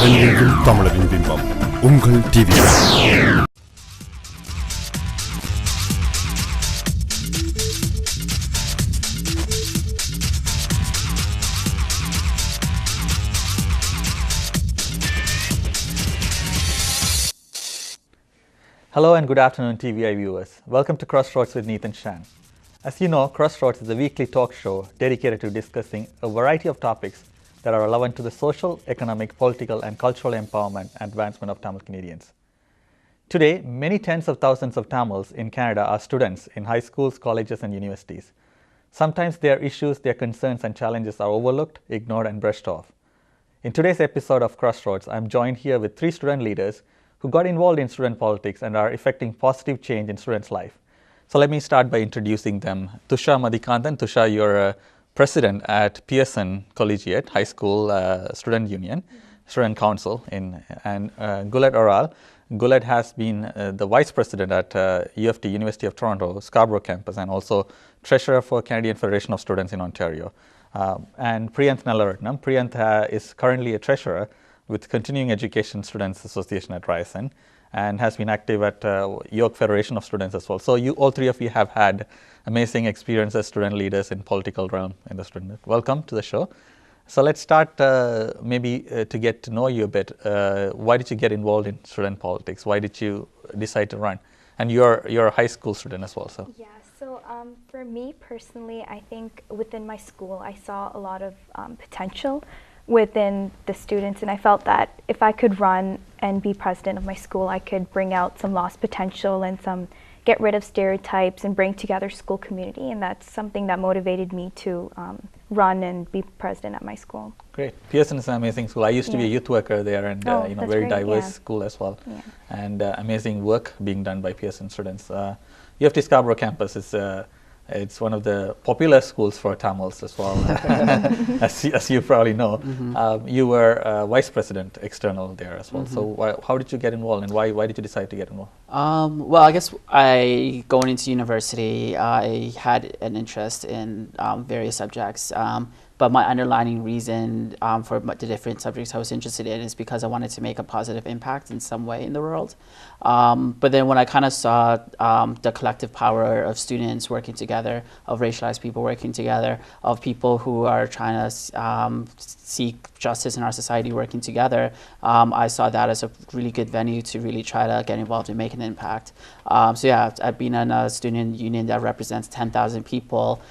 உலகெங்கும் தமிழரின் பிம்பம் உங்கள் TV. Hello and good afternoon TVI viewers. Welcome to CrossRoads with Neethan Shan. As you know, CrossRoads is a weekly talk show dedicated to discussing a variety of topics that are relevant to the social, economic, political and cultural empowerment and advancement of Tamil Canadians. Today, many tens of thousands of Tamils in Canada are students in high schools, colleges and universities. Sometimes their issues, their concerns and challenges are overlooked, ignored and brushed off. In today's episode of Crossroads, I am joined here with three student leaders who got involved in student politics and are effecting positive change in students' life. So let me start by introducing them. Thusha Mathikcantan. Thusha, you're a president at Pearson Collegiate High School Student Union, Student Council, and Guled Arale. Guled has been the vice president at UFT, University of Toronto, Scarborough campus, and also treasurer for Canadian Federation of Students in Ontario. And Priyanth Nallaratnam. Priyanth is currently a treasurer with Continuing Education Students Association at Ryerson and has been active at York Federation of Students as well. So all three of you have had amazing experience as student leaders in political realm in the student. Welcome to the show. So let's start to get to know you a bit. Why did you get involved in student politics? Why did you decide to run? And you're a high school student as well. So for me personally, I think within my school I saw a lot of potential within the students, and I felt that if I could run and be president of my school, I could bring out some lost potential and get rid of stereotypes and bring together school community, and that's something that motivated me to run and be president at my school. Great. Pearson is an amazing school. I used to be a youth worker there, and very great, diverse school as well. And amazing work being done by Pearson students. UFT Scarborough campus is it's one of the popular schools for Tamils as well, as you probably know. You were vice president external there as well. So how did you get involved, and why did you decide to get involved? Well, I guess going into university, I had an interest in various subjects. But my underlying reason for the different subjects I was interested in is because I wanted to make a positive impact in some way in the world. But then when I kind of saw the collective power of students working together, of racialized people working together, of people who are trying to seek justice in our society working together, I saw that as a really good venue to really try to get involved and make an impact. I've been in a student union that represents 10,000 people.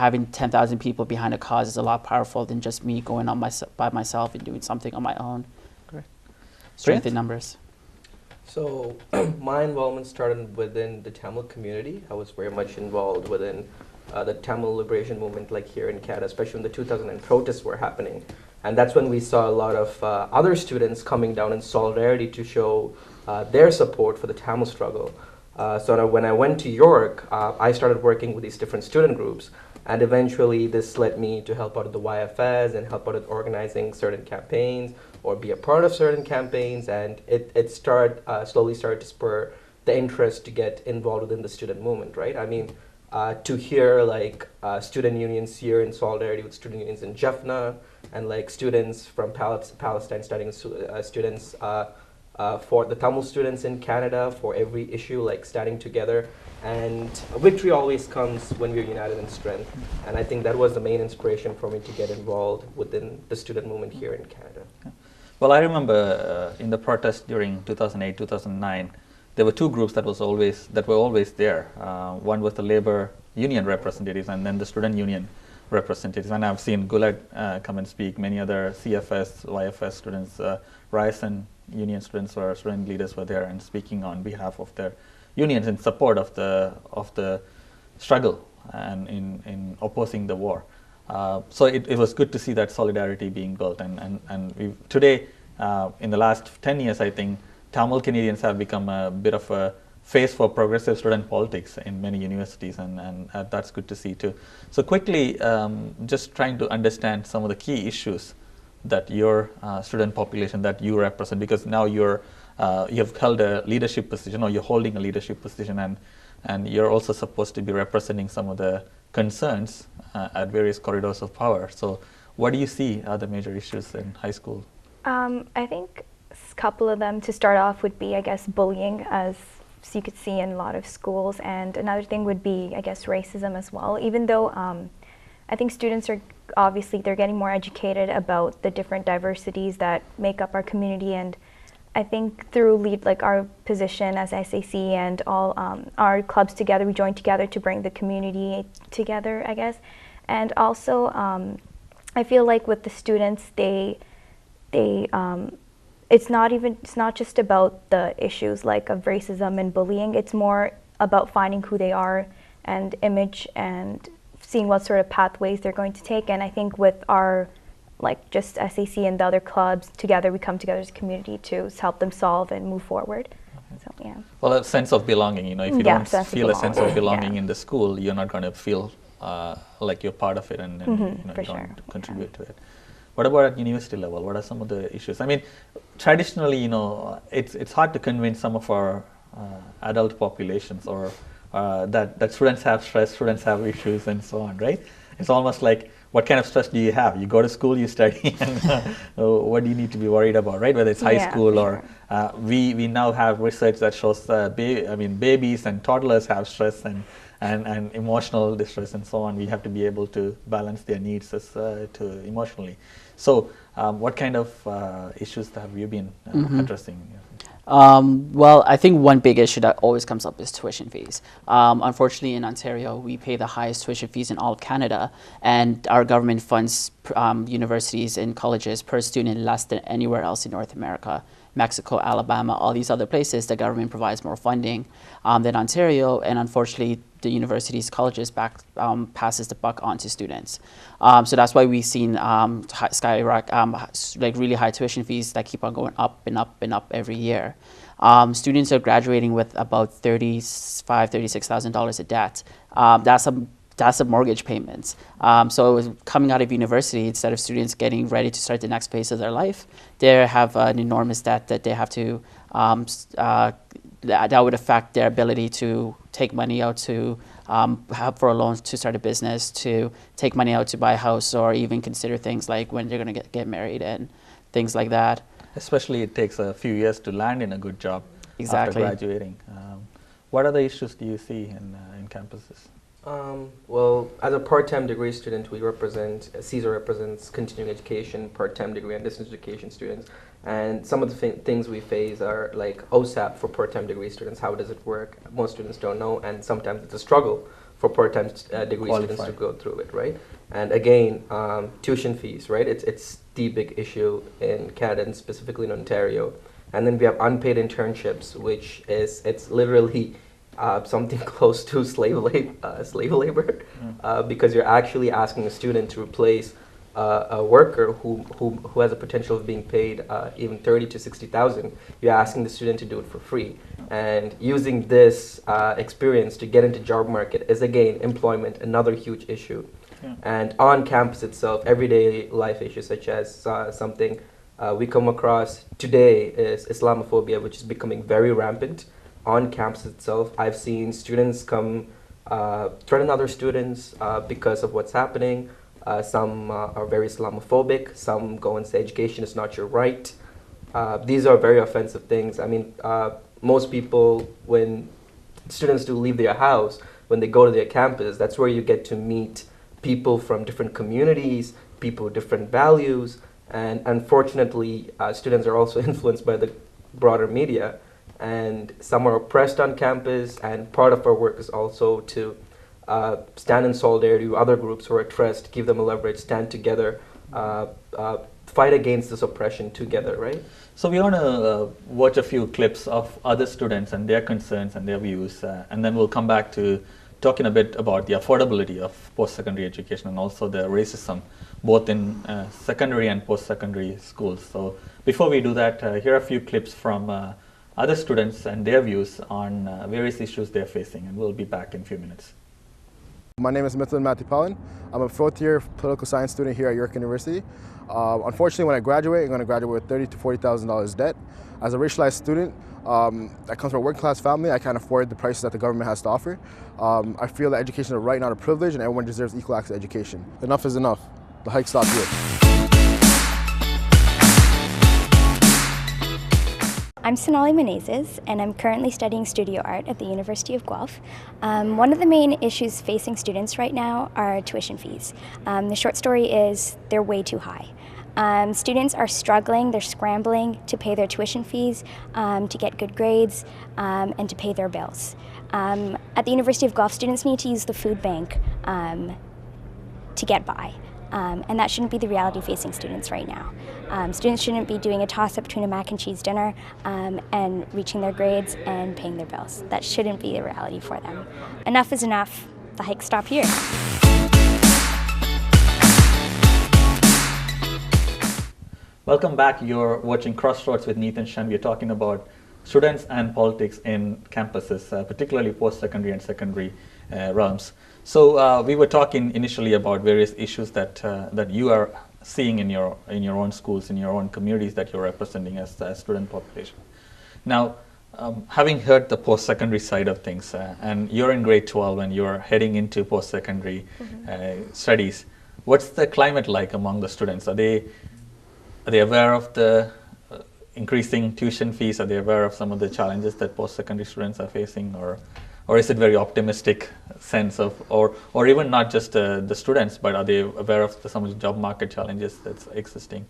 Having 10,000 people behind a cause is a lot powerful than just me going on by myself and doing something on my own. Great. Strength in numbers. So my involvement started within the Tamil community. I was very much involved within the Tamil liberation movement, like here in Canada, especially when the 2000 protests were happening. And that's when we saw a lot of other students coming down in solidarity to show their support for the Tamil struggle. So when I went to York, I started working with these different student groups. And eventually this led me to help out at the YFS and help out with organizing certain campaigns or be a part of certain campaigns. And it slowly started to spur the interest to get involved within the student movement, right? I mean, to hear like student unions here in solidarity with student unions in Jaffna, and like students from Palestine studying students for the Tamil students in Canada, for every issue, like standing together. And victory always comes when we're united in strength. And I think that was the main inspiration for me to get involved within the student movement here in Canada. Well, I remember in the protest during 2008, 2009, there were two groups that were always there. One was the labor union representatives, and then the student union representatives. And I've seen Guled come and speak. Many other CFS, YFS students, Ryerson union students or student leaders were there and speaking on behalf of their unions in support of the struggle and in opposing the war. So it was good to see that solidarity being built. And today, in the last 10 years, I think Tamil Canadians have become a bit of a face for progressive student politics in many universities, and that's good to see too. So quickly, just trying to understand some of the key issues that your student population that you represent, because now you have held a leadership position, or you're holding a leadership position, and you're also supposed to be representing some of the concerns at various corridors of power. So what do you see are the major issues in high school I think a couple of them to start off would be, I guess, bullying, as you could see in a lot of schools, and another thing would be, I guess, racism as well. Even though I think students are obviously they're getting more educated about the different diversities that make up our community, and I think through our position as SAC and all our clubs together, we join together to bring the community together, I guess. And also, I feel like with the students, it's not just about the issues like of racism and bullying. It's more about finding who they are and image and seeing what sort of pathways they're going to take. And I think with our just SAC and the other clubs together, we come together as a community to help them solve and move forward. So yeah. Well, a sense of belonging, if you don't feel a sense of belonging in the school, you're not going to feel like you're part of it and you don't contribute to it. What about at university level? What are some of the issues? I mean, traditionally, it's hard to convince some of our adult populations or that students have stress, students have issues, and so on, right? It's almost like, what kind of stress do you have? You go to school, you study, and what do you need to be worried about, right? Whether it's high school or we now have research that shows babies and toddlers have stress and emotional distress and so on. We have to be able to balance their needs to emotionally. So what kind of issues have you been addressing? Well, I think one big issue that always comes up is tuition fees. Unfortunately, in Ontario, we pay the highest tuition fees in all of Canada, and our government funds universities and colleges per student less than anywhere else in North America. Mexico, Alabama, all these other places, the government provides more funding than Ontario, and unfortunately, the universities, colleges passes the buck on to students. So that's why we've seen really high tuition fees that keep on going up and up and up every year. Students are graduating with about $35,000, $36,000 of debt. That's a mortgage payment. So coming out of university, instead of students getting ready to start the next phase of their life, they have an enormous debt that they have to, that would affect their ability to take money out to have for a loan to start a business, to take money out to buy a house, or even consider things like when they're going to get married and things like that. Especially it takes a few years to land in a good job after graduating. What other issues do you see in campuses? Well, as a part-time degree student, CSER represents continuing education, part-time degree and distance education students. And some of the things we face are like OSAP for part-time degree students. How does it work? Most students don't know, and sometimes it's a struggle for part-time degree students to go through it, right? And again, tuition fees, right? It's the big issue in Canada and specifically in Ontario. And then we have unpaid internships, which it's literally something close to slave labor, because you're actually asking a student to replace a worker who has a potential of being paid even $30,000 to $60,000. You're asking the student to do it for free, and using this experience to get into job market is again employment, another huge issue. Yeah. And on campus itself, everyday life issues such as something we come across today is Islamophobia, which is becoming very rampant. On campus itself, I've seen students come threaten other students because of what's happening. Some are very Islamophobic. Some go and say education is not your right. These are very offensive things. I mean, most people, when students do leave their house, when they go to their campus, that's where you get to meet people from different communities, people with different values. And unfortunately, students are also influenced by the broader media. And some are oppressed on campus, and part of our work is also to stand in solidarity with other groups who are oppressed, give them a leverage, stand together, fight against this oppression together, right? So we want to watch a few clips of other students and their concerns and their views, and then we'll come back to talking a bit about the affordability of post-secondary education and also the racism, both in secondary and post-secondary schools. So before we do that, here are a few clips from other students and their views on various issues they're facing, and we'll be back in a few minutes. My name is Neethan Shan. I'm a fourth-year political science student here at York University. Unfortunately, when I graduate, I'm going to graduate with $30,000 to $40,000 debt. As a racialized student, I come from a working-class family. I can't afford the prices that the government has to offer. I feel that education is a right, not a privilege, and everyone deserves equal access to education. Enough is enough. The hike stops here. I'm Sonali Menezes, and I'm currently studying studio art at the University of Guelph. One of the main issues facing students right now are tuition fees. The short story is they're way too high. Students are struggling, they're scrambling to pay their tuition fees, to get good grades, and to pay their bills. At the University of Guelph, students need to use the food bank to get by. And that shouldn't be the reality facing students right now. Students shouldn't be doing a toss-up between a mac and cheese dinner and reaching their grades and paying their bills. That shouldn't be the reality for them. Enough is enough. The hikes stop here. Welcome back. You're watching CrossRoads with Neethan Shan. We're talking about students and politics in campuses, particularly post-secondary and secondary realms. So we were talking initially about various issues that you are seeing in your own schools, in your own communities that you're representing as the student population. Now, having heard the post-secondary side of things, and you're in grade 12 and you're heading into post-secondary studies, what's the climate like among the students? Are they aware of the increasing tuition fees? Are they aware of some of the challenges that post-secondary students are facing, or is it very optimistic sense of, or even not just the students, but are they aware of some of the job market challenges that's existing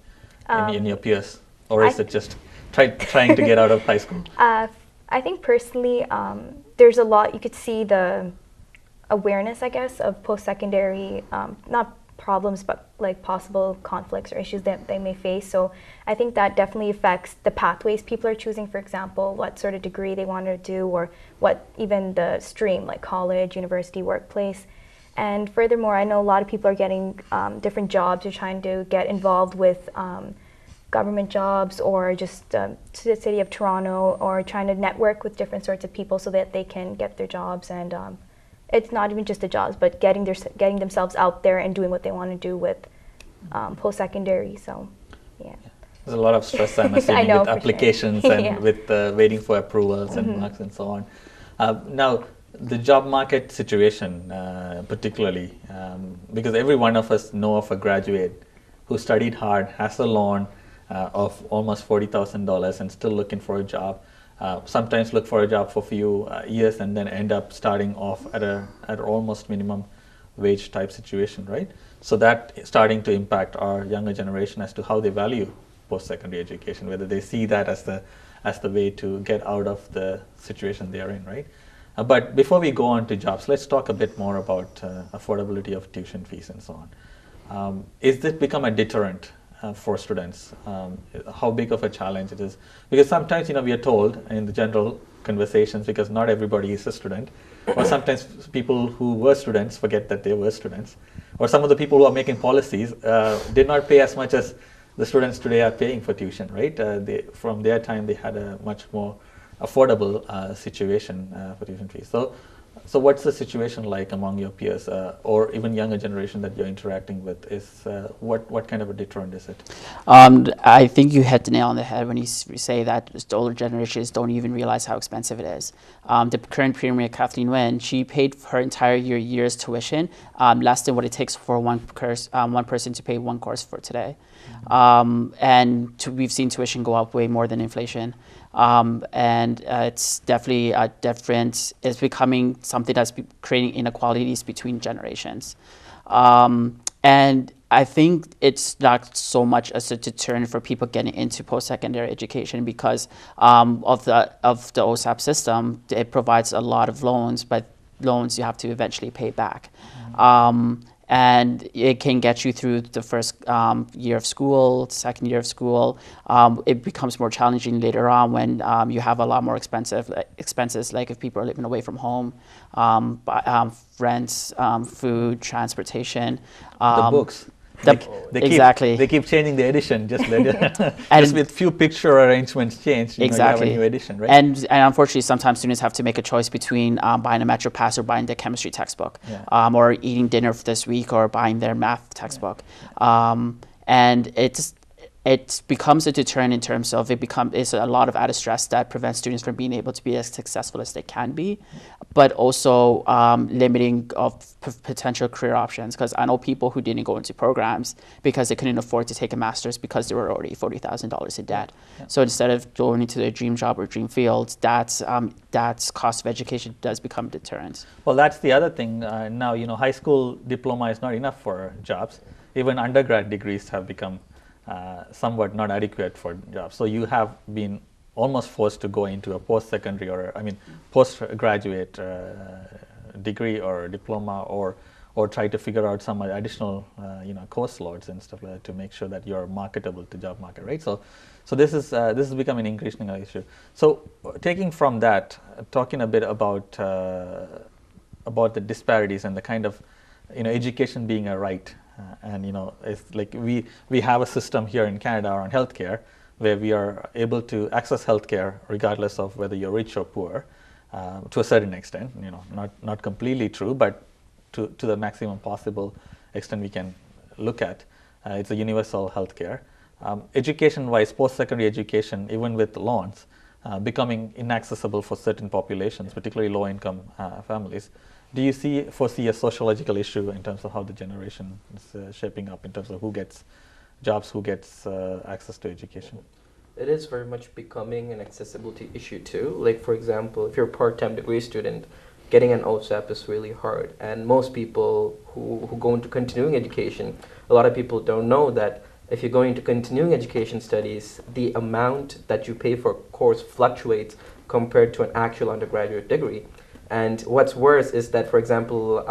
in your peers, or is it just trying to get out of high school? I think personally, there's a lot, you could see the awareness, I guess, of post-secondary, not problems, but like possible conflicts or issues that they may face. So I think that definitely affects the pathways people are choosing, for example, what sort of degree they want to do, or what even the stream, like college, university, workplace. And furthermore, I know a lot of people are getting different jobs or trying to get involved with government jobs, or just to the city of Toronto, or trying to network with different sorts of people so that they can get their jobs. And it's not even just the jobs, but getting themselves out there and doing what they want to do with post-secondary. So, yeah. There's a lot of stress, I'm assuming, with applications sure. and with waiting for approvals and marks and so on. Now, the job market situation, particularly, because every one of us know of a graduate who studied hard, has a loan of almost $40,000 and still looking for a job. Sometimes look for a job for a few years and then end up starting off at almost minimum wage type situation, right? So that is starting to impact our younger generation as to how they value post-secondary education, whether they see that as the way to get out of the situation they are in, right? But before we go on to jobs, let's talk a bit more about affordability of tuition fees and so on. Is this become a deterrent for students? How big of a challenge it is? Because sometimes, we are told in the general conversations, because not everybody is a student, or sometimes people who were students forget that they were students, or some of the people who are making policies did not pay as much as the students today are paying for tuition, right? From their time, they had a much more affordable situation for tuition fees. So what's the situation like among your peers, or even younger generation that you're interacting with? Is what kind of a deterrent is it? I think you hit the nail on the head when you say that the older generations don't even realize how expensive it is. The current premier, Kathleen Wynne, she paid her entire year's tuition less than what it takes for one person to pay one course for today. We've seen tuition go up way more than inflation. It's definitely a difference. It's becoming something that's creating inequalities between generations. And I think it's not so much as a deterrent for people getting into post-secondary education because of the OSAP system. It provides a lot of loans, but loans you have to eventually pay back. And it can get you through the first year of school, second year of school. It becomes more challenging later on when you have a lot more expenses, like if people are living away from home, rents, food, transportation. The books. They keep changing the edition, just with few picture arrangements changed. You have a new edition, right? And unfortunately, sometimes students have to make a choice between buying a Metro Pass or buying the chemistry textbook, or eating dinner for this week or buying their math textbook. And it becomes a deterrent in terms of it's a lot of added stress that prevents students from being able to be as successful as they can be, but also limiting of potential career options. Because I know people who didn't go into programs because they couldn't afford to take a master's because they were already $40,000 in debt. Yeah. So instead of going into their dream job or dream field, that's cost of education does become a deterrent. Well, that's the other thing. Now, high school diploma is not enough for jobs. Even undergrad degrees have become somewhat not adequate for jobs. So you have been almost forced to go into a post-secondary postgraduate degree or diploma, or try to figure out some additional course loads and stuff like that to make sure that you're marketable to job market, right? So this is becoming an increasing issue. So taking from that, talking a bit about the disparities and the kind of education being a right. And it's like we have a system here in Canada around healthcare where we are able to access healthcare regardless of whether you're rich or poor, to a certain extent. Not completely true, but to the maximum possible extent we can look at. It's a universal healthcare. Education-wise, post-secondary education, even with loans, becoming inaccessible for certain populations, particularly low-income families. Do you foresee a sociological issue in terms of how the generation is shaping up in terms of who gets jobs, who gets access to education? It is very much becoming an accessibility issue too. Like, for example, if you're a part-time degree student, getting an OSAP is really hard. And most people who go into continuing education, a lot of people don't know that if you're going into continuing education studies, the amount that you pay for a course fluctuates compared to an actual undergraduate degree. And what's worse is that, for example,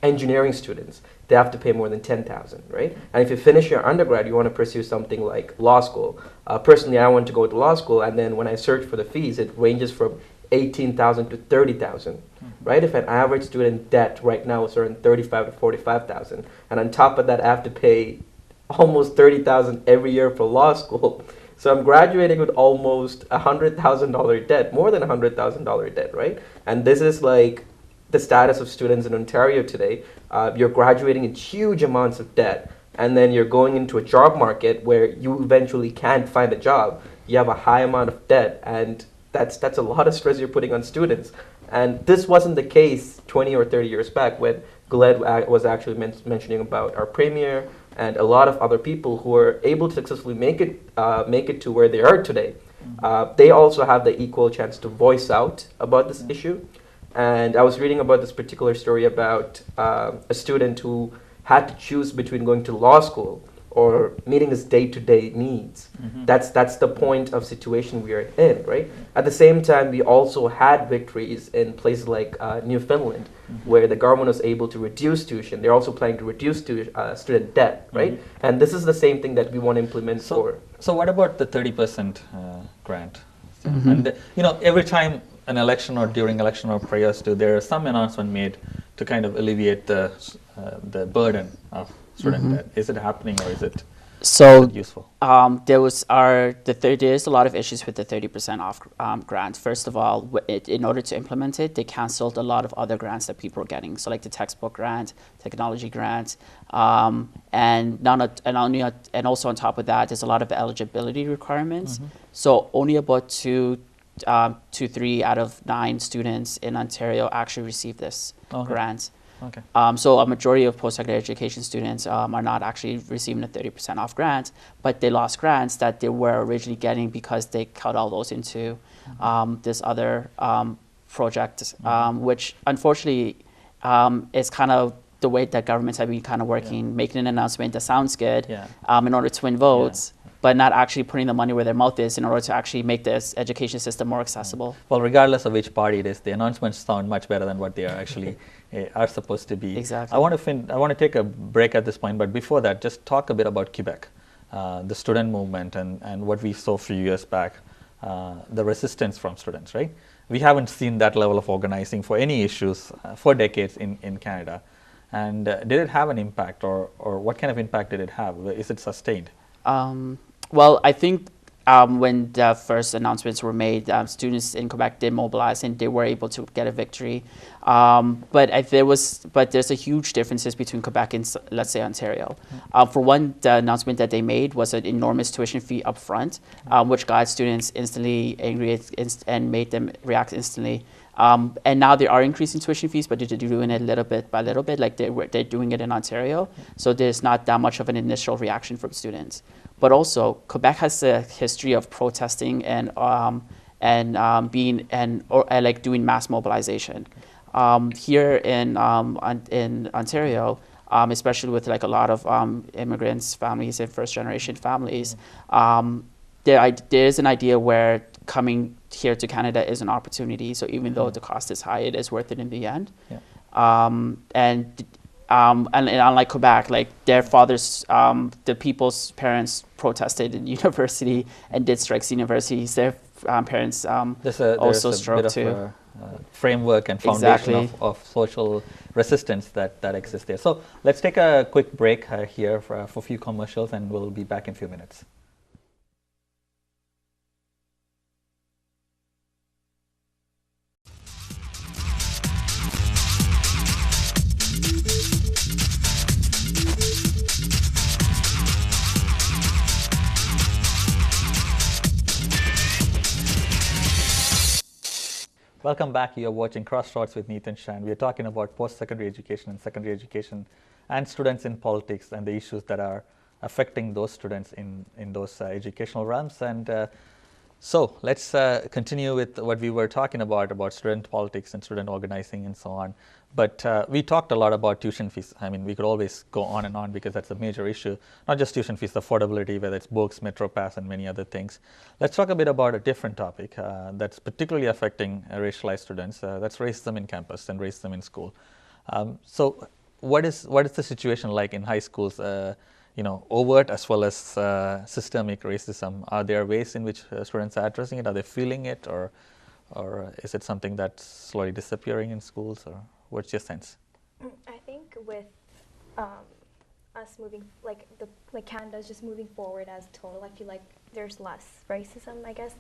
engineering students, they have to pay more than $10,000, right? And if you finish your undergrad, you want to pursue something like law school. Personally, I want to go to law school, and then when I search for the fees, it ranges from $18,000 to $30,000, right? If an average student debt right now is around $35,000 to $45,000, and on top of that, I have to pay almost $30,000 every year for law school. So I'm graduating with almost $100,000 debt, more than $100,000 debt, right? And this is like the status of students in Ontario today. You're graduating in huge amounts of debt, and then you're going into a job market where you eventually can't find a job. You have a high amount of debt, and that's a lot of stress you're putting on students. And this wasn't the case 20 or 30 years back when Guled was actually mentioning about our premier and a lot of other people who were able to successfully make it to where they are today. They also have the equal chance to voice out about this issue. And I was reading about this particular story about a student who had to choose between going to law school or meeting his day-to-day needs. That's the point of situation we are in, right? At the same time, we also had victories in places like Newfoundland, where the government was able to reduce tuition. They're also planning to reduce student debt, right? And this is the same thing that we want to implement for. So what about the 30% grant? And every time an election or during election or prayers to, there is some announcement made to kind of alleviate the burden of student debt. Is it happening, or is it useful? There is a lot of issues with the 30% off grant. First of all, in order to implement it, they canceled a lot of other grants that people were getting. So like the textbook grant, technology grant, and also on top of that, there's a lot of eligibility requirements. So only about 3 out of 9 students in Ontario actually receive this grant. Okay. So a majority of post-secondary education students are not actually receiving a 30% off grant, but they lost grants that they were originally getting because they cut all those into this other project, which unfortunately is kind of the way that governments have been kind of working, making an announcement that sounds good in order to win votes. But not actually putting the money where their mouth is in order to actually make this education system more accessible. Well, regardless of which party it is, the announcements sound much better than what they are actually are supposed to be. Exactly. I want to take a break at this point, but before that, just talk a bit about Quebec, the student movement, and what we saw a few years back, the resistance from students, right? We haven't seen that level of organizing for any issues for decades in Canada. And did it have an impact, or what kind of impact did it have? Is it sustained? Well, I think when the first announcements were made, students in Quebec did mobilize and they were able to get a victory. But there's a huge differences between Quebec and, let's say, Ontario. For one, the announcement that they made was an enormous tuition fee up front, which got students instantly angry and made them react instantly. And now they are increasing tuition fees, but they're doing it little bit by little bit, like they're doing it in Ontario. So there's not that much of an initial reaction from students. But also, Quebec has a history of protesting and doing mass mobilization. Here in Ontario, especially with like a lot of immigrants, families, and first-generation families, there is an idea where coming here to Canada is an opportunity. So even though the cost is high, it is worth it in the end. Yeah. And unlike Quebec, like their fathers, the people's parents protested in university and did strikes in universities. Their parents also strove to framework and foundation of social resistance that exists there. So let's take a quick break here for a few commercials, and we'll be back in a few minutes. Welcome back. You're watching CrossRoads with Neethan Shan. We're talking about post-secondary education and secondary education and students in politics and the issues that are affecting those students in those educational realms. And so let's continue with what we were talking about student politics and student organizing and so on. But we talked a lot about tuition fees. I mean, we could always go on and on because that's a major issue. Not just tuition fees, affordability, whether it's books, Metro Pass, and many other things. Let's talk a bit about a different topic that's particularly affecting racialized students. That's racism in campus and racism in school. So what is the situation like in high schools? Overt as well as systemic racism. Are there ways in which students are addressing it? Are they feeling it, or is it something that's slowly disappearing in schools? Or what's your sense? I think with us moving, like Canada's just moving forward as total, I feel like there's less racism, I guess,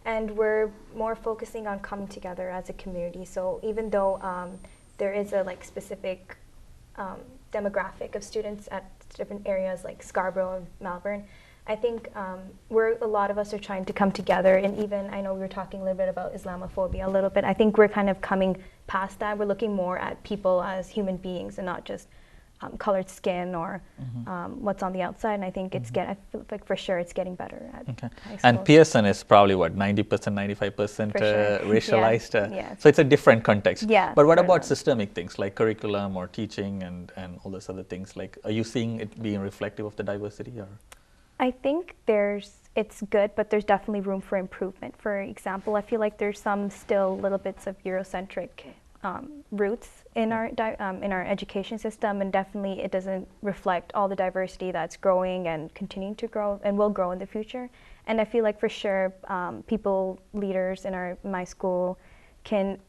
and we're more focusing on coming together as a community. So even though there is a specific demographic of students at different areas like Scarborough and Melbourne, I think a lot of us are trying to come together, and even I know we were talking a little bit about Islamophobia a little bit. I think we're kind of coming past that. We're looking more at people as human beings and not just colored skin or what's on the outside. And I think I feel like for sure it's getting better at high schools. And Pearson is probably what, 90%, 95% racialized. Yeah. So it's a different context. Yeah. But what about systemic things like curriculum or teaching and all those other things? Like, are you seeing it being reflective of the diversity? Or? I think it's good, but there's definitely room for improvement. For example, I feel like there's some still little bits of Eurocentric roots in our education system, and definitely it doesn't reflect all the diversity that's growing and continuing to grow and will grow in the future. And I feel like for sure leaders in my school can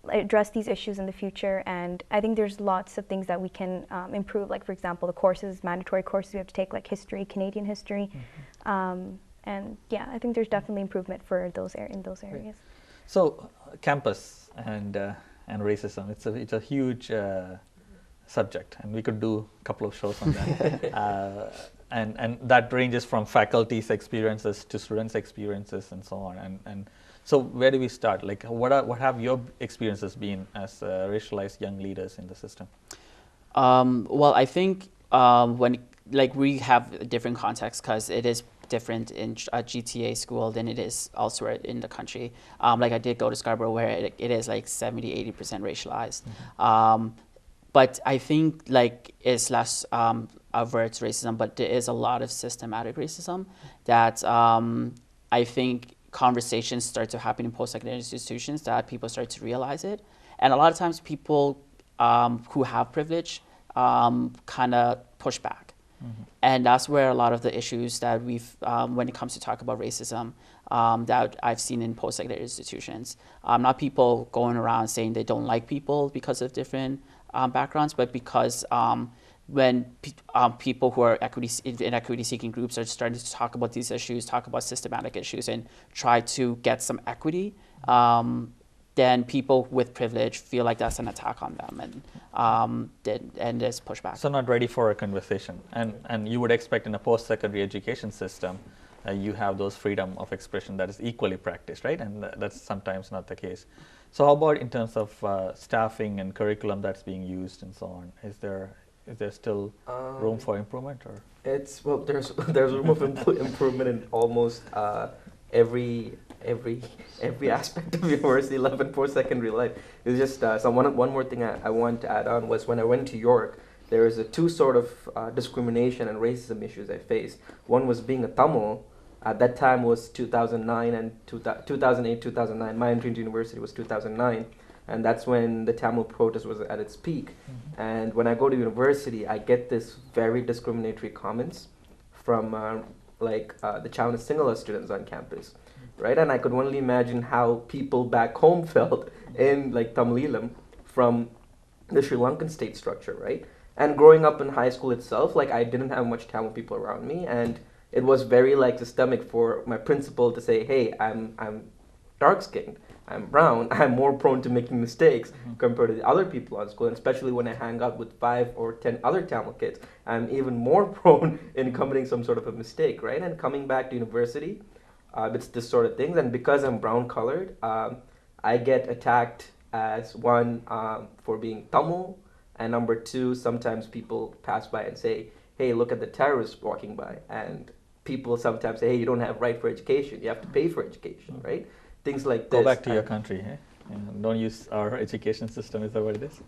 address these issues in the future, and I think there's lots of things that we can improve, like for example the mandatory courses we have to take, like history, Canadian history, and yeah, I think there's definitely improvement for in those areas. So campus and racism, it's a huge subject, and we could do a couple of shows on that. And that ranges from faculty's experiences to students' experiences and so on. And so where do we start? Like, what have your experiences been as racialized young leaders in the system? Well, I think we have different contexts because it is different in a GTA school than it is elsewhere in the country. I did go to Scarborough, where it is like 70-80% racialized. But I think it's less overt racism, but there is a lot of systematic racism that I think conversations start to happen in post-secondary institutions that people start to realize it. And a lot of times people who have privilege kind of push back. And that's where a lot of the issues that when it comes to talk about racism, that I've seen in post-secondary institutions. Not people going around saying they don't like people because of different backgrounds, but because when people who are equity-seeking groups are starting to talk about these issues, talk about systematic issues, and try to get some equity, then people with privilege feel like that's an attack on them, and there's pushback. So not ready for a conversation. And you would expect in a post-secondary education system, you have those freedom of expression that is equally practiced, right? And that's sometimes not the case. So how about in terms of staffing and curriculum that's being used and so on? Is there still room for improvement, or? There's room of improvement in almost every aspect of university life and post-secondary life. It's just one more thing I want to add on was when I went to York, there was two sort of discrimination and racism issues I faced. One was being a Tamil. At that time was 2009 and 2008, 2009. My entry into university was 2009. And that's when the Tamil protest was at its peak. Mm-hmm. And when I go to university, I get this very discriminatory comments from the Chavana Sinhala students on campus, right? And I could only imagine how people back home felt in like Tamilam from the Sri Lankan state structure, right? And growing up in high school itself, like I didn't have much Tamil people around me, and it was very like systemic for my principal to say, hey, I'm dark-skinned, I'm brown, I'm more prone to making mistakes compared to the other people on school, and especially when I hang out with 5 or 10 other Tamil kids, I'm even more prone in committing some sort of a mistake, right? And coming back to university, it's this sort of things, and because I'm brown colored, I get attacked as one for being Tamil, and number 2, sometimes people pass by and say, hey, look at the terrorists walking by, and people sometimes say, hey, you don't have right for education, you have to pay for education, right? Things like this. Go back to your country, eh? Don't use our education system, is that what it is?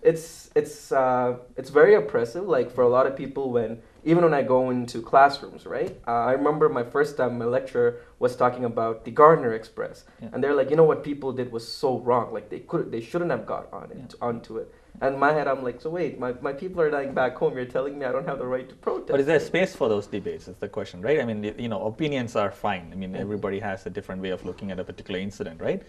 It's very oppressive, like for a lot of people even when I go into classrooms, right? I remember my first time my lecturer was talking about the Gardner Express, and they're like, you know what people did was so wrong, like they shouldn't have got onto it. And in my head, I'm like, so wait, my people are dying back home. You're telling me I don't have the right to protest. But is there space for those debates? Is the question, right? I mean, opinions are fine. I mean, everybody has a different way of looking at a particular incident, right?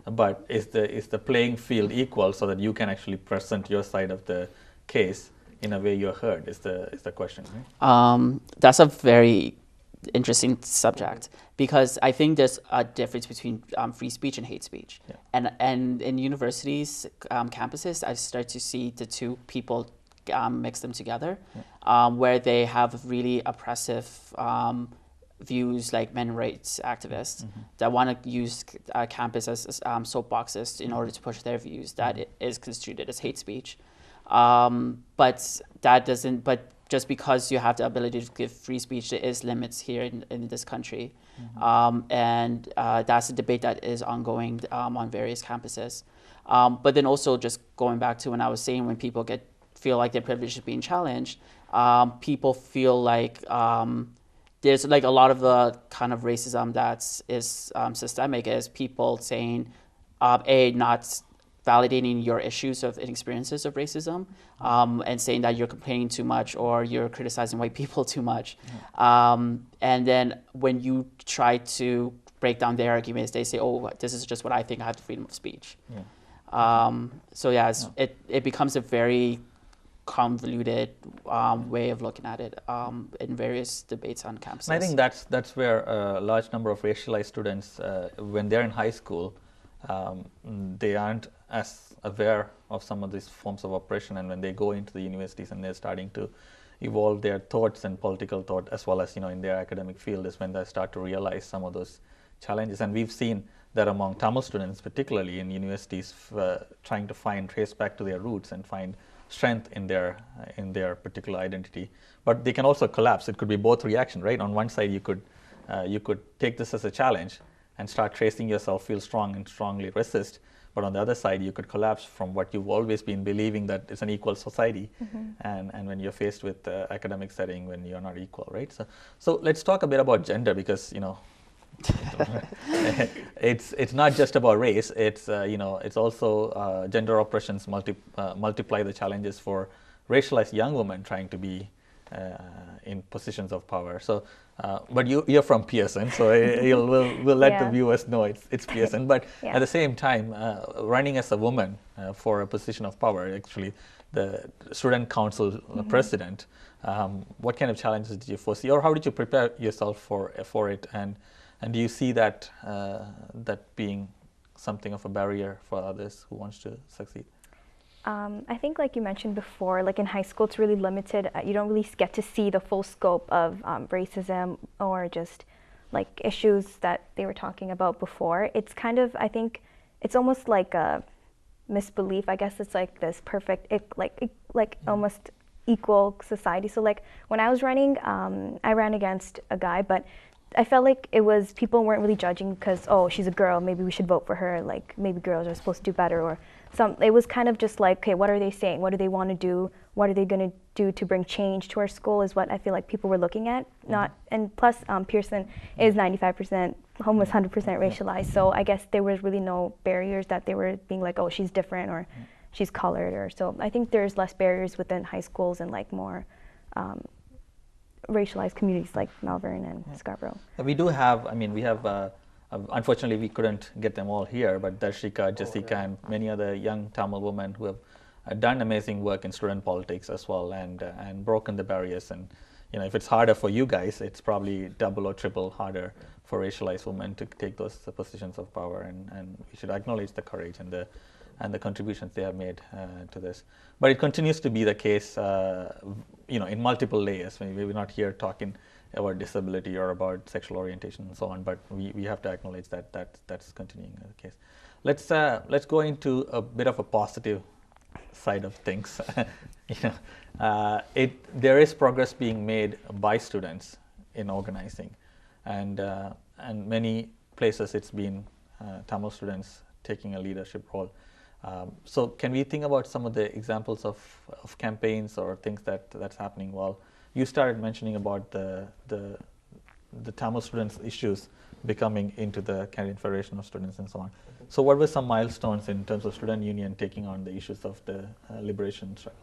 But is the playing field equal so that you can actually present your side of the case in a way you're heard? Is the question, right? That's a very interesting subject, because I think there's a difference between free speech and hate speech. Yeah. And in universities, campuses, I start to see the two people mix them together, where they have really oppressive views, like men rights activists that want to use campus as soapboxes in order to push their views. That is construed as hate speech. But just because you have the ability to give free speech, there is limits here in this country. And that's a debate that is ongoing on various campuses. But then also just going back to when I was saying, when people feel like their privilege is being challenged, people feel like there's like a lot of the kind of racism that is systemic is people saying, not validating your issues and experiences of racism, and saying that you're complaining too much or you're criticizing white people too much. And then when you try to break down their arguments, they say, oh, this is just what I think, I have the freedom of speech. It becomes a very convoluted way of looking at it in various debates on campuses. And I think that's where a large number of racialized students, when they're in high school, they aren't as aware of some of these forms of oppression, and when they go into the universities and they're starting to evolve their thoughts and political thought as well as in their academic field, is when they start to realize some of those challenges. And we've seen that among Tamil students, particularly in universities, trying to trace back to their roots and find strength in their particular identity. But they can also collapse. It could be both reaction, right? On one side, you could take this as a challenge and start tracing yourself, feel strong and strongly resist. But on the other side, you could collapse from what you've always been believing, that it's an equal society. And when you're faced with academic setting when you're not equal, right? So let's talk a bit about gender, because it's not just about race. It's it's also gender oppressions multiply the challenges for racialized young women trying to be in positions of power. So, but you're from Pearson, so we'll let the viewers know it's Pearson. But at the same time, running as a woman for a position of power, actually, the student council president, what kind of challenges did you foresee, or how did you prepare yourself for it? And do you see that that being something of a barrier for others who wants to succeed? I think, like you mentioned before, like in high school, it's really limited. You don't really get to see the full scope of racism or just like issues that they were talking about before. It's kind of, I think, it's almost like a misbelief. I guess it's like this perfect, almost equal society. So like when I was running, I ran against a guy, but I felt like it was, people weren't really judging because, oh, she's a girl, maybe we should vote for her, like maybe girls are supposed to do better, or it was kind of just like, okay, what are they saying? What do they want to do? What are they going to do to bring change to our school is what I feel like people were looking at. And plus Pearson is 95%, almost 100% racialized, so I guess there was really no barriers that they were being like, oh, she's different or she's colored, or so I think there's less barriers within high schools and like more racialized communities like Malvern and Scarborough. We do have, we have, unfortunately we couldn't get them all here, but Darshika, Jessica, and many other young Tamil women who have done amazing work in student politics as well, and broken the barriers. And if it's harder for you guys, it's probably double or triple harder for racialized women to take those positions of power, and we should acknowledge the courage and the contributions they have made to this. But it continues to be the case, in multiple layers. We're not here talking about disability or about sexual orientation and so on, but we have to acknowledge that's continuing the case. Let's go into a bit of a positive side of things. There is progress being made by students in organizing, and many places it's been Tamil students taking a leadership role. So can we think about some of the examples of campaigns or things that's happening? Well, you started mentioning about the Tamil students' issues becoming into the Canadian Federation of Students and so on. So what were some milestones in terms of student union taking on the issues of the liberation struggle?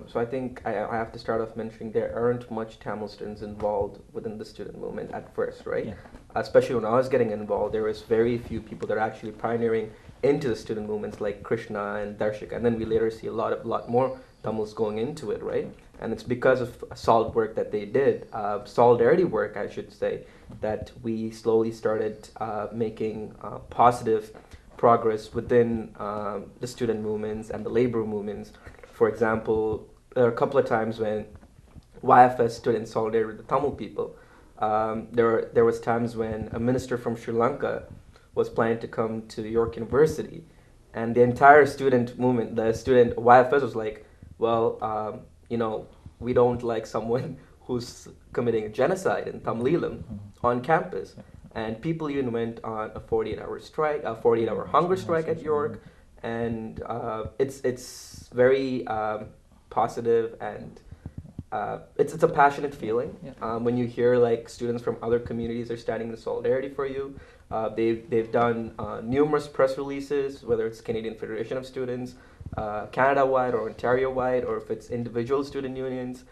So I think I have to start off mentioning there aren't much Tamil students involved within the student movement at first, right? Yeah. Especially when I was getting involved, there was very few people that are actually pioneering into the student movements like Krishna and Darshika, and then we later see a lot more Tamils going into it, right? And it's because of solid work that they did, solidarity work, I should say, that we slowly started making positive progress within the student movements and the labor movements. For example, there are a couple of times when YFS stood in solidarity with the Tamil people. There was times when a minister from Sri Lanka was planning to come to York University, and the entire student movement, the student YFS was like, well, we don't like someone who's committing a genocide in Tamlilam on campus. And people even went on a 48-hour strike, a 48-hour hunger strike at York, and it's very positive, and it's a passionate feeling when you hear like students from other communities are standing in solidarity for you. They've done numerous press releases, whether it's Canadian Federation of Students, Canada-wide or Ontario-wide, or if it's individual student unions.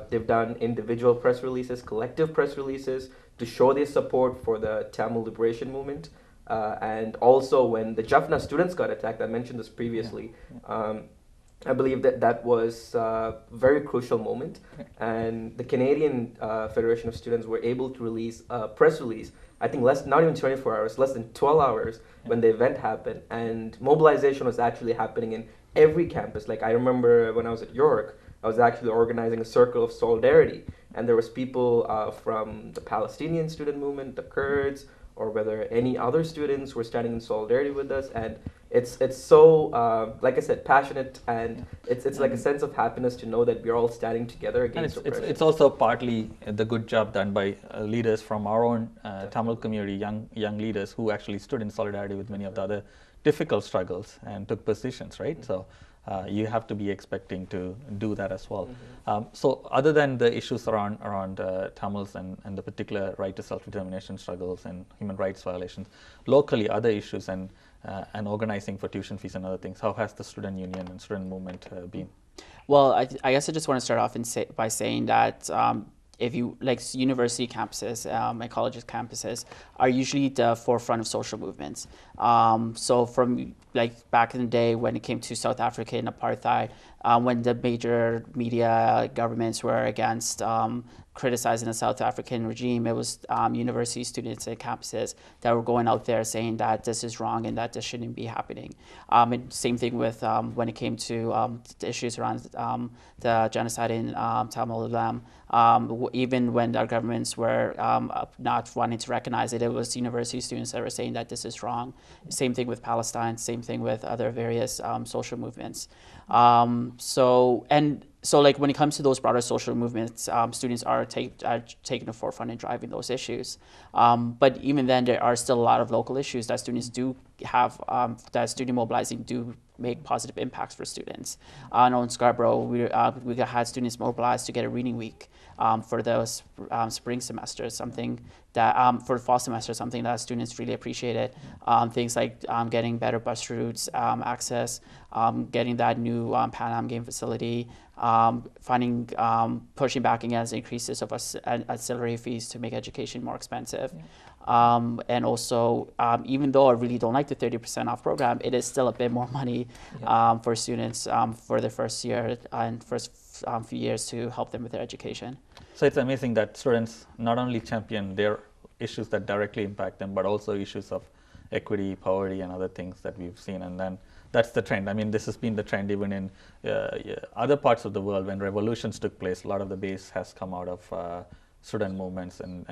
They've done individual press releases, collective press releases to show their support for the Tamil liberation movement. And also when the Jaffna students got attacked, I mentioned this previously, I believe that was a very crucial moment. And the Canadian Federation of Students were able to release a press release, I think not even 24 hours, less than 12 hours when the event happened. And mobilization was actually happening in every campus. Like I remember when I was at York, I was actually organizing a circle of solidarity. And there was people from the Palestinian student movement, the Kurds, or whether any other students were standing in solidarity with us. And it's so, like I said, passionate, and it's like a sense of happiness to know that we're all standing together against oppression. It's also partly the good job done by leaders from our own Tamil community, young leaders who actually stood in solidarity with many of the other difficult struggles and took positions, right? So you have to be expecting to do that as well. So other than the issues around Tamils and the particular right to self-determination struggles and human rights violations, locally other issues and organizing for tuition fees and other things, how has the student union and student movement been? Well, I guess I just want to start off by saying that if you like university campuses and colleges campuses are usually the forefront of social movements. So from like back in the day when it came to South Africa and apartheid, when the major media governments were against criticizing the South African regime, it was university students and campuses that were going out there saying that this is wrong and that this shouldn't be happening. And same thing with when it came to the issues around the genocide in Tamil Nadu. Even when our governments were not wanting to recognize it, it was university students that were saying that this is wrong. Same thing with Palestine, same thing with other various social movements. So like when it comes to those broader social movements, students are taking the forefront in driving those issues. But even then, there are still a lot of local issues that students do have, that student mobilizing do make positive impacts for students. I know in Scarborough, we had students mobilized to get a reading week for those spring semesters, something that, for the fall semester, something that students really appreciated. Things like getting better bus routes, access, getting that new Pan Am game facility, pushing back against increases of ancillary fees to make education more expensive. And also, even though I really don't like the 30% off program, it is still a bit more money for students for the first year and first few years to help them with their education. So it's amazing that students not only champion their issues that directly impact them, but also issues of equity, poverty, and other things that we've seen. And then that's the trend. I mean, this has been the trend even in other parts of the world. When revolutions took place, a lot of the base has come out of student movements, and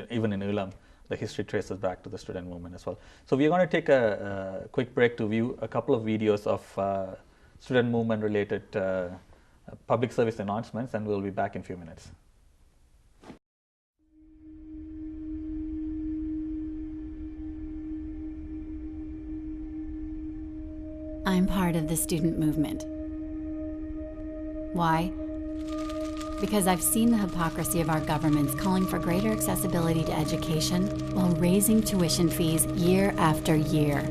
even in Ulam, the history traces back to the student movement as well. So we're going to take a quick break to view a couple of videos of student movement related public service announcements, and we'll be back in a few minutes. I'm part of the student movement. Why? Because I've seen the hypocrisy of our governments calling for greater accessibility to education while raising tuition fees year after year.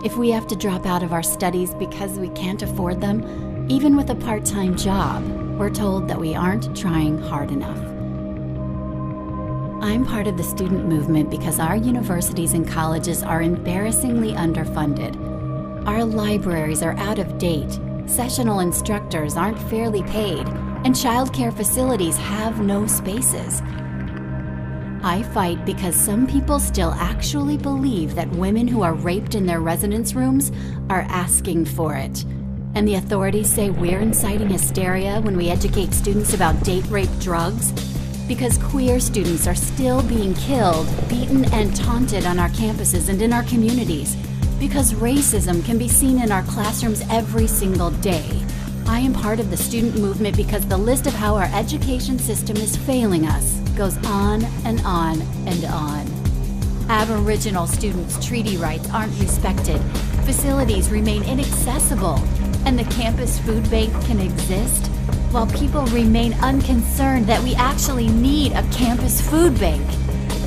If we have to drop out of our studies because we can't afford them, even with a part-time job, we're told that we aren't trying hard enough. I'm part of the student movement because our universities and colleges are embarrassingly underfunded. Our libraries are out of date, sessional instructors aren't fairly paid, and childcare facilities have no spaces. I fight because some people still actually believe that women who are raped in their residence rooms are asking for it. And the authorities say we're inciting hysteria when we educate students about date rape drugs, because queer students are still being killed, beaten, and taunted on our campuses and in our communities, because racism can be seen in our classrooms every single day. I am part of the student movement because the list of how our education system is failing us goes on and on and on. Aboriginal students' treaty rights aren't respected, facilities remain inaccessible, and the campus food bank can exist while people remain unconcerned that we actually need a campus food bank.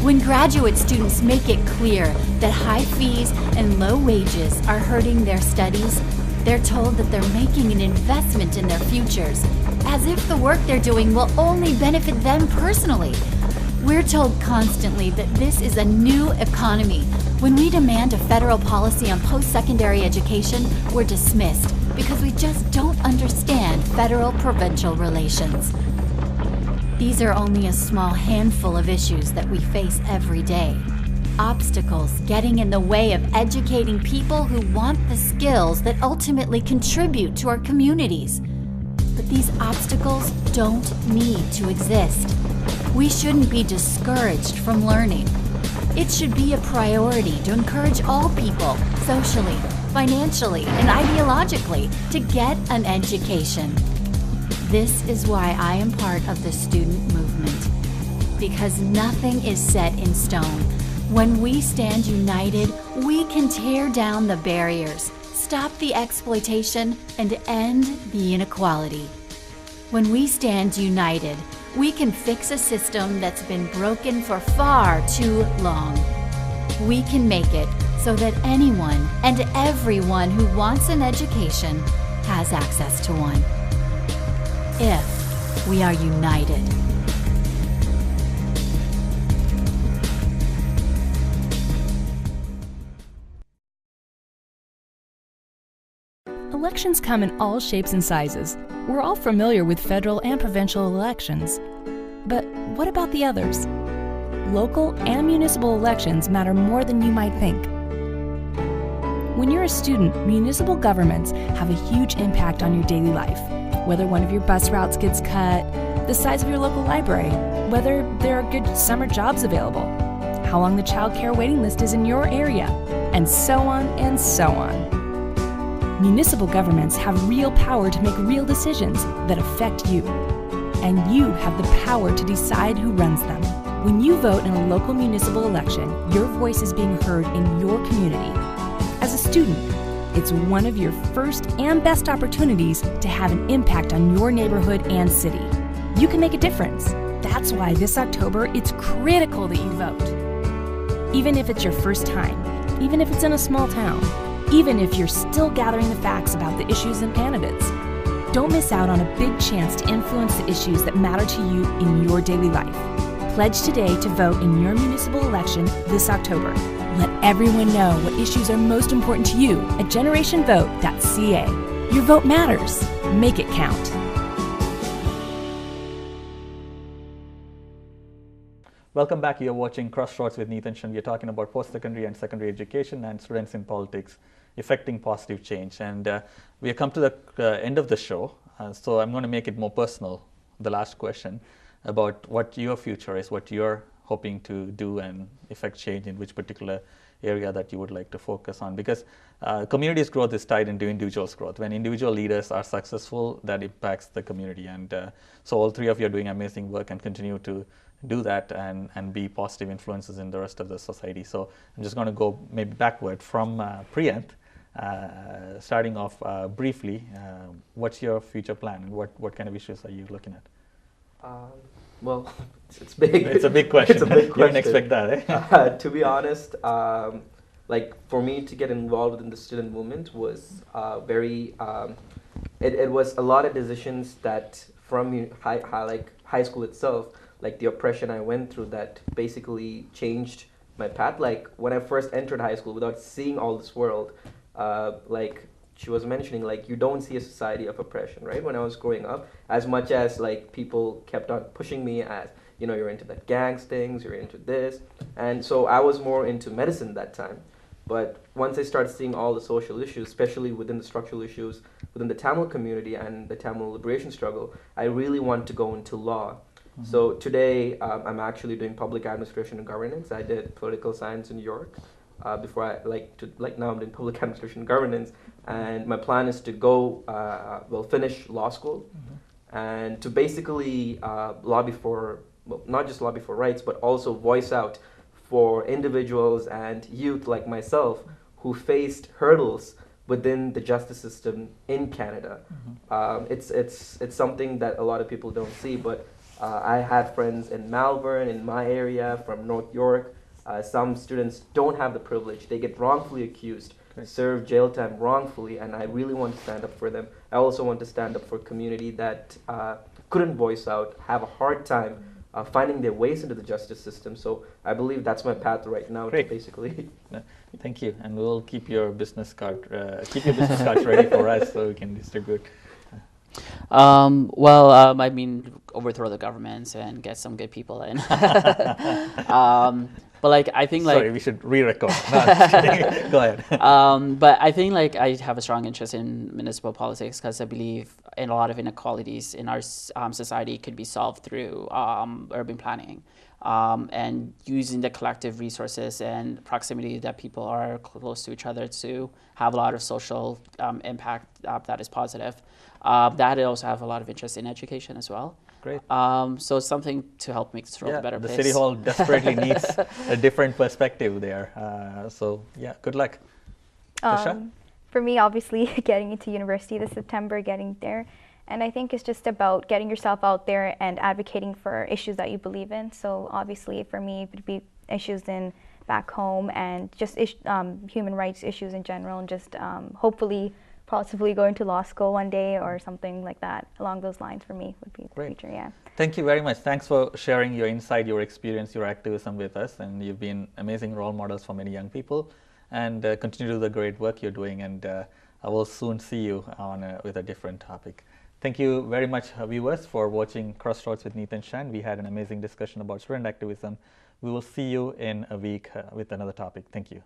When graduate students make it clear that high fees and low wages are hurting their studies, they're told that they're making an investment in their futures, as if the work they're doing will only benefit them personally. We're told constantly that this is a new economy. When we demand a federal policy on post-secondary education, we're dismissed because we just don't understand federal-provincial relations. These are only a small handful of issues that we face every day. Obstacles getting in the way of educating people who want the skills that ultimately contribute to our communities. But these obstacles don't need to exist. We shouldn't be discouraged from learning. It should be a priority to encourage all people, socially, financially, and ideologically, to get an education. This is why I am part of the student movement. Because nothing is set in stone. When we stand united, we can tear down the barriers, stop the exploitation, and end the inequality. When we stand united, we can fix a system that's been broken for far too long. We can make it so that anyone and everyone who wants an education has access to one. if we are united. Elections come in all shapes and sizes. We're all familiar with federal and provincial elections. But what about the others? Local and municipal elections matter more than you might think. When you're a student, municipal governments have a huge impact on your daily life. Whether one of your bus routes gets cut, the size of your local library, whether there are good summer jobs available, how long the child care waiting list is in your area, and so on and so on. Municipal governments have real power to make real decisions that affect you. And you have the power to decide who runs them. When you vote in a local municipal election, your voice is being heard in your community. As a student, it's one of your first and best opportunities to have an impact on your neighborhood and city. You can make a difference. That's why this October, it's critical that you vote. Even if it's your first time, even if it's in a small town, even if you're still gathering the facts about the issues and candidates. Don't miss out on a big chance to influence the issues that matter to you in your daily life. Pledge today to vote in your municipal election this October. Let everyone know what issues are most important to you at generationvote.ca. Your vote matters. Make it count. Welcome back. You're watching CrossRoads with Neethan Shan. We're talking about post-secondary and secondary education and students in politics effecting positive change. And we have come to the end of the show. So I'm going to make it more personal, the last question, about what your future is, what you're hoping to do and effect change in which particular area that you would like to focus on. Because community's growth is tied into individuals' growth. When individual leaders are successful, that impacts the community. And so all three of you are doing amazing work and continue to do that and be positive influences in the rest of the society. So I'm just going to go maybe backward from Priyanth, starting off briefly. What's your future plan? What kind of issues are you looking at? Well, it's big. It's a big question. It's a big question. You didn't expect that, eh? To be honest, like for me to get involved in the student movement was it was a lot of decisions that from high school itself, like the oppression I went through that basically changed my path. Like when I first entered high school without seeing all this world, like she was mentioning, like you don't see a society of oppression, right? When I was growing up, as much as like people kept on pushing me as, you know, you're into that gangs things, you're into this. And so I was more into medicine that time. But once I started seeing all the social issues, especially within the structural issues, within the Tamil community and the Tamil liberation struggle, I really wanted to go into law. Mm-hmm. So today, I'm actually doing public administration and governance. I did political science in New York before now I'm doing public administration and governance. And my plan is to go, finish law school, mm-hmm. and to basically lobby for, not just lobby for rights, but also voice out for individuals and youth like myself who faced hurdles within the justice system in Canada. Mm-hmm. It's something that a lot of people don't see, but I had friends in Malvern, in my area, from North York. Some students don't have the privilege. They get wrongfully accused, serve jail time wrongfully, and I really want to stand up for them. I also want to stand up for community that couldn't voice out, have a hard time finding their ways into the justice system. So I believe that's my path right now. Great. To basically. Thank you, and we'll keep your business cards ready for us so we can distribute. I mean, overthrow the governments and get some good people in. But like, I think like... Sorry, we should re-record. No, go ahead. But I think like I have a strong interest in municipal politics because I believe in a lot of inequalities in our society could be solved through urban planning and using the collective resources and proximity that people are close to each other to have a lot of social impact that is positive. That I also have a lot of interest in education as well. Great. So it's something to help make this world a better place. The City Hall desperately needs a different perspective there. Good luck. Thusha? For me, obviously, getting into university this September, getting there. And I think it's just about getting yourself out there and advocating for issues that you believe in. So obviously, for me, it would be issues in back home and just human rights issues in general, and just hopefully possibly go into law school one day or something like that. Along those lines for me would be the Great. future, yeah. Thank you very much. Thanks for sharing your insight, your experience, your activism with us, and you've been amazing role models for many young people. And continue to do the great work you're doing, and I will soon see you on with a different topic. Thank you very much, viewers, for watching Crossroads with Neethan Shan. We had an amazing discussion about student activism. We will see you in a week with another topic. Thank you.